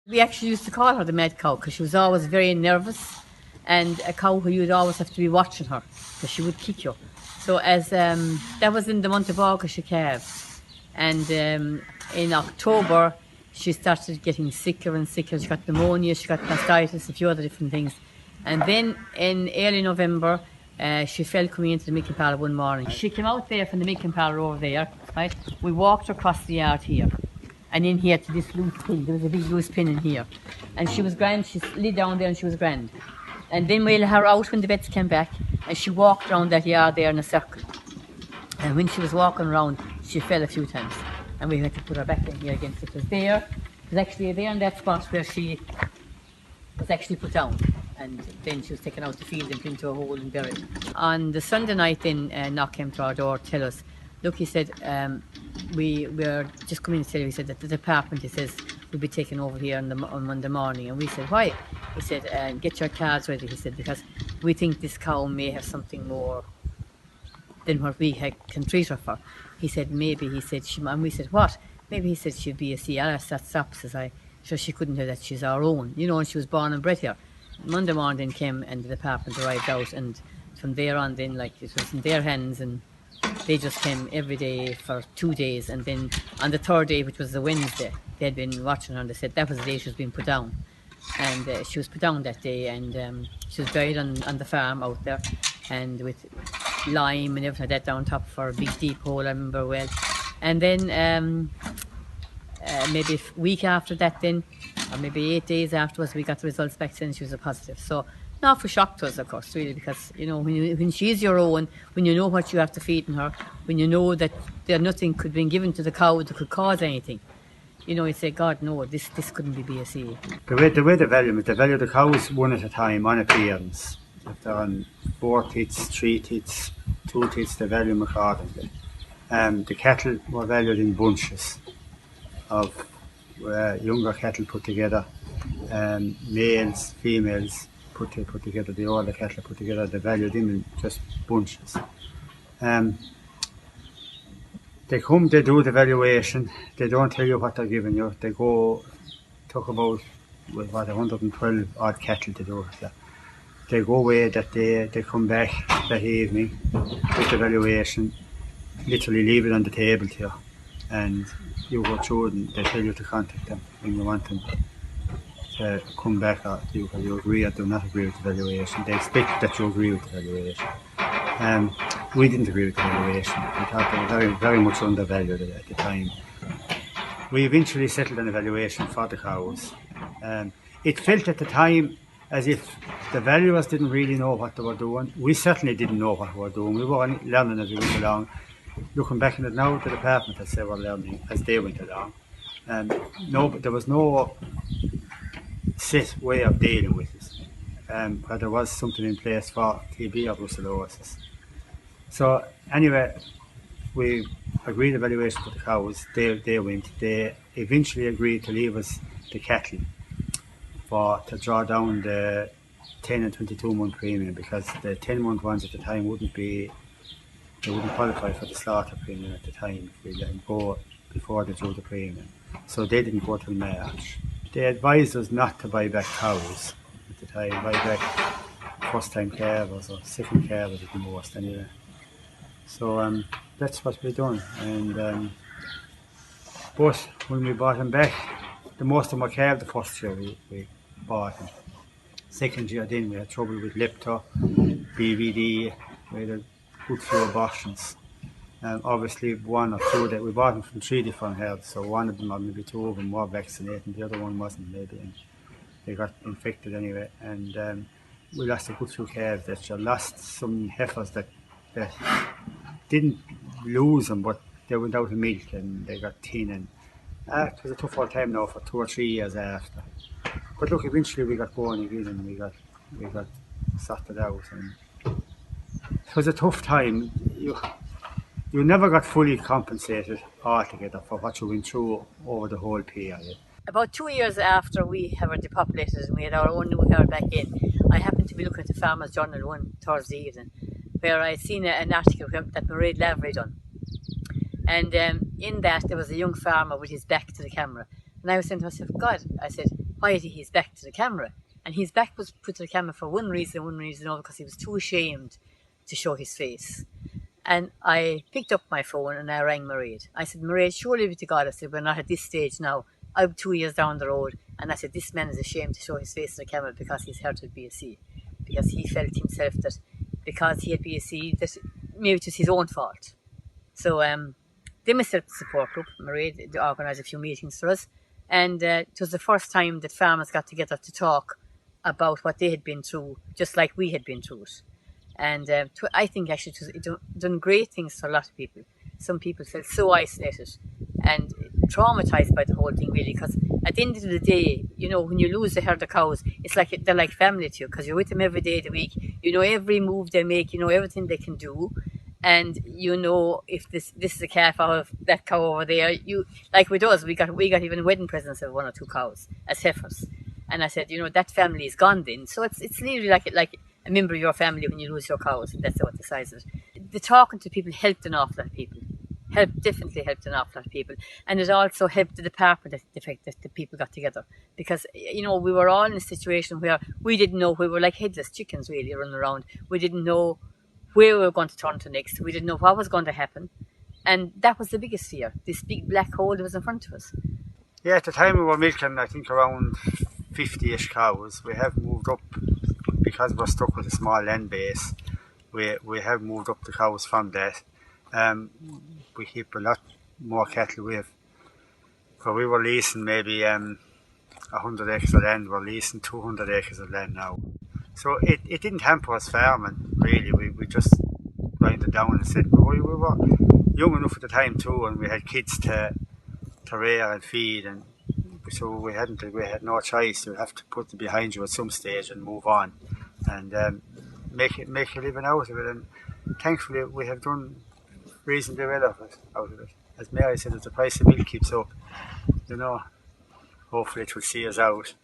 We actually used to call her the mad cow because she was always very nervous, and a cow who you'd always have to be watching her because she would kick you. So as that was in the month of August she calved, and in October she started getting sicker and sicker. She got pneumonia, she got mastitis, a few other different things, and then in early November she fell coming into the milking parlour one morning. She came out there from the milking parlour over there, right? We walked across the yard here, and in here to this loose pin. There was a big loose pin in here, and she was grand. She lay down there and she was grand. And then we let her out when the vets came back, and she walked around that yard there in a circle. And when she was walking around, she fell a few times, and we had to put her back in here again. It was actually there in that spot where she was actually put down, and then she was taken out the field and put into a hole and buried. On the Sunday night, then knock came to our door, tell us, look, he said, we were just coming to tell you, he said that the department, he says, will be taken over here on Monday morning. And we said, why? He said, get your cards ready, he said, because we think this cow may have something more than what we can treat her for. He said, maybe, he said, and we said, what? Maybe, he said, she'd be a CRS, that stops, says I. So she couldn't have that, she's our own, you know, and she was born and bred here. Monday morning came and the department arrived out, and from there on then, like, it was in their hands, and they just came every day for 2 days, and then on the third day, which was the Wednesday, they had been watching her, and they said that was the day she was being put down. And she was put down that day, and she was buried on the farm out there, and with lime and everything like that down top for a big deep hole, I remember well. And then maybe a week after that then, or maybe 8 days afterwards, we got the results back saying she was a positive. So not for shock to us, of course, really, because, you know, when she's your own, when you know what you have to feed in her, when you know that nothing could be given to the cow that could cause anything, you know, you say, God, no, this couldn't be BSE. The way they value the cows one at a time on appearance. If they're on 4 teats, 3 teats, 2 teats, they value them accordingly. The cattle were valued in bunches of younger cattle put together, males, females put together, the older cattle put together, they valued them in just bunches. They come, they do the valuation, they don't tell you what they're giving you, they talk about 112 odd cattle to do it. They go away that day, they come back that evening with the valuation, literally leave it on the table to you, and you go through it and they tell you to contact them when you want them to come back, or you agree or do not agree with the valuation. They expect that you agree with the valuation. We didn't agree with the valuation. We thought they were very, very much undervalued at the time. We eventually settled on a valuation for the cows. It felt at the time as if the valuers didn't really know what they were doing. We certainly didn't know what we were doing. We were learning as we went along. Looking back on it now, the department has said we're learning as they went along. There was no set way of dealing with it. But there was something in place for TB or brucellosis. So anyway, we agreed the valuation for the cows. They went. They eventually agreed to leave us the cattle to draw down the 10 and 22 month premium, because the 10 month ones at the time wouldn't qualify for the slaughter premium at the time if we let them go before they drew the premium. So they didn't go till March. They advised us not to buy back cows at the time, buy back first time calvers or second calvers at the most anyway. So that's what we've done. And but when we bought them back, the most of them were calved the first year we bought them. Second year then we had trouble with lepto, BVD, we had a good few abortions. Obviously one or two that we bought them from 3 different herds, so one of them or maybe 2 of them were vaccinated and the other one wasn't maybe, and they got infected anyway. And we lost a good few calves that year. Lost some heifers that didn't lose them, but they went out of milk and they got thin, and it was a tough old time now for 2 or 3 years after. But look, eventually we got going again and we got sorted out, and it was a tough time. You never got fully compensated altogether for what you went through over the whole period. About 2 years after we were depopulated and we had our own new herd back in, I happened to be looking at the Farmer's Journal one Thursday evening, where I seen an article that Mary had done. And in that there was a young farmer with his back to the camera. And I was saying to myself, God, I said, why had he his back to the camera? And his back was put to the camera for one reason only, because he was too ashamed to show his face. And I picked up my phone and I rang Mairead. I said, Mairead, surely be to God, I said, we're not at this stage now. I'm 2 years down the road. And I said, this man is ashamed to show his face on the camera because he's hurted BSE. Because he felt himself that because he had BSE, that maybe it was his own fault. So they must set up the support group. Mairead organised a few meetings for us. And it was the first time that farmers got together to talk about what they had been through, just like we had been through it. And I think actually it done great things for a lot of people. Some people felt so isolated and traumatised by the whole thing, really, because at the end of the day, when you lose a herd of cows, it's like they're like family to you, because you're with them every day of the week. You know every move they make, you know everything they can do, and if this is a calf out of that cow over there. Like with us, we got even wedding presents of 1 or 2 cows as heifers. And I said, that family is gone then. So it's literally like a member of your family when you lose your cows, and that's what the size of it. The talking to people helped an awful lot of people. Definitely helped an awful lot of people. And it also helped the department, the fact that the people got together. Because, we were all in a situation where we didn't know, we were like headless chickens really running around. We didn't know where we were going to turn to next. We didn't know what was going to happen. And that was the biggest fear, this big black hole that was in front of us. Yeah, at the time we were milking, I think, around 50-ish cows. We have moved up, because we're stuck with a small land base. We have moved up the cows from that. We keep a lot more cattle. We were leasing maybe 100 acres of land. We're leasing 200 acres of land now. So it didn't hamper us farming, really. We just grinded down and said, we were young enough at the time too, and we had kids to rear and feed, and so we had no choice. You have to put it behind you at some stage and move on, and make a living out of it. And thankfully, we have done reasonably well out of it. As Mary said, if the price of milk keeps up, hopefully it will see us out.